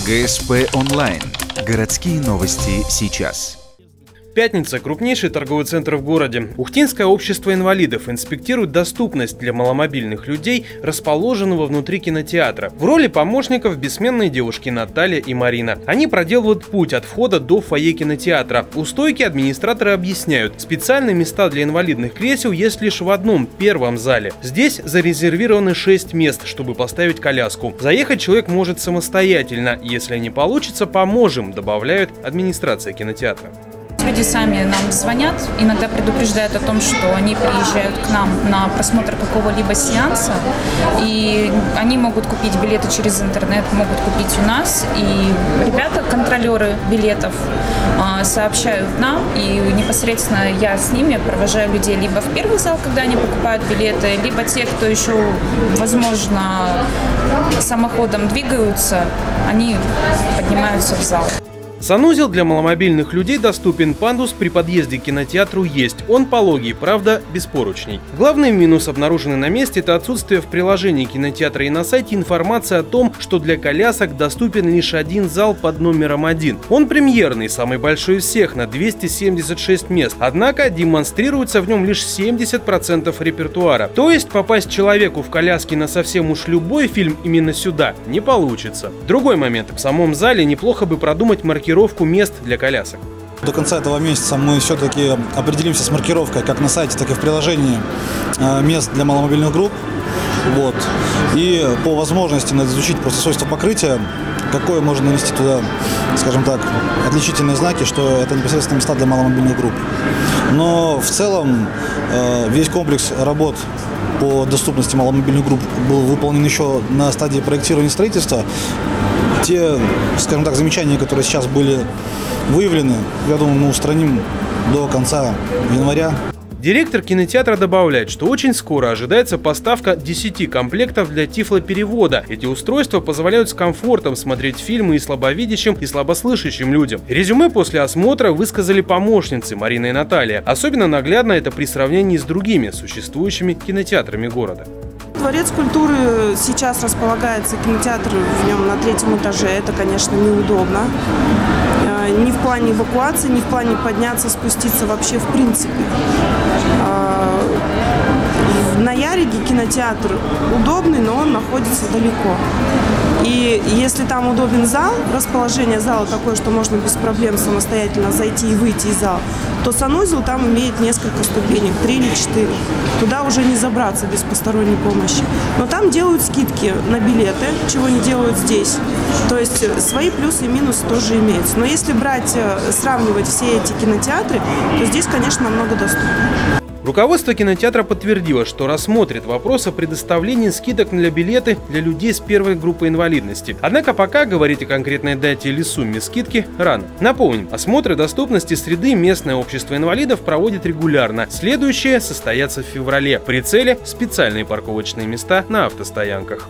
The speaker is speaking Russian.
ГСП онлайн. Городские новости сейчас. Пятница – крупнейший торговый центр в городе. Ухтинское общество инвалидов инспектирует доступность для маломобильных людей, расположенного внутри кинотеатра. В роли помощников бессменные девушки Наталья и Марина. Они проделывают путь от входа до фойе кинотеатра. У стойки администраторы объясняют, специальные места для инвалидных кресел есть лишь в одном, первом зале. Здесь зарезервированы 6 мест, чтобы поставить коляску. Заехать человек может самостоятельно. Если не получится, поможем, добавляют администрация кинотеатра. Люди сами нам звонят, иногда предупреждают о том, что они приезжают к нам на просмотр какого-либо сеанса, и они могут купить билеты через интернет, могут купить у нас, и ребята, контролеры билетов, сообщают нам, и непосредственно я с ними провожаю людей либо в первый зал, когда они покупают билеты, либо те, кто еще, возможно, самоходом двигаются, они поднимаются в зал. Санузел для маломобильных людей доступен, пандус при подъезде к кинотеатру есть. Он пологий, правда, без поручней. Главный минус, обнаруженный на месте, это отсутствие в приложении кинотеатра и на сайте информации о том, что для колясок доступен лишь один зал под номером 1. Он премьерный, самый большой из всех, на 276 мест. Однако демонстрируется в нем лишь 70% репертуара. То есть попасть человеку в коляске на совсем уж любой фильм именно сюда не получится. Другой момент. В самом зале неплохо бы продумать маркировку мест для колясок. До конца этого месяца мы все-таки определимся с маркировкой как на сайте, так и в приложении мест для маломобильных групп. Вот. И по возможности надо изучить просто свойства покрытия, какое можно нанести туда, скажем так, отличительные знаки, что это непосредственно места для маломобильных групп. Но в целом весь комплекс работ по доступности маломобильных групп был выполнен еще на стадии проектирования и строительства. Те, скажем так, замечания, которые сейчас были выявлены, я думаю, мы устраним до конца января. Директор кинотеатра добавляет, что очень скоро ожидается поставка 10 комплектов для тифлоперевода. Эти устройства позволяют с комфортом смотреть фильмы и слабовидящим, и слабослышащим людям. Резюме после осмотра высказали помощницы Марина и Наталья. Особенно наглядно это при сравнении с другими существующими кинотеатрами города. Дворец культуры сейчас располагается, кинотеатр в нем на 3-м этаже. Это, конечно, неудобно. Ни в плане эвакуации, ни в плане подняться, спуститься вообще в принципе. На Яриге кинотеатр удобный, но он находится далеко. И если там удобен зал, расположение зала такое, что можно без проблем самостоятельно зайти и выйти из зала, то санузел там имеет несколько ступенек, 3 или 4. Туда уже не забраться без посторонней помощи. Но там делают скидки на билеты, чего не делают здесь. То есть свои плюсы и минусы тоже имеются. Но если сравнивать все эти кинотеатры, то здесь, конечно, намного доступнее. Руководство кинотеатра подтвердило, что рассмотрит вопрос о предоставлении скидок на билеты для людей с первой группы инвалидности. Однако пока говорить о конкретной дате или сумме скидки рано. Напомним, осмотры доступности среды местное общество инвалидов проводит регулярно. Следующие состоятся в феврале. В прицеле специальные парковочные места на автостоянках.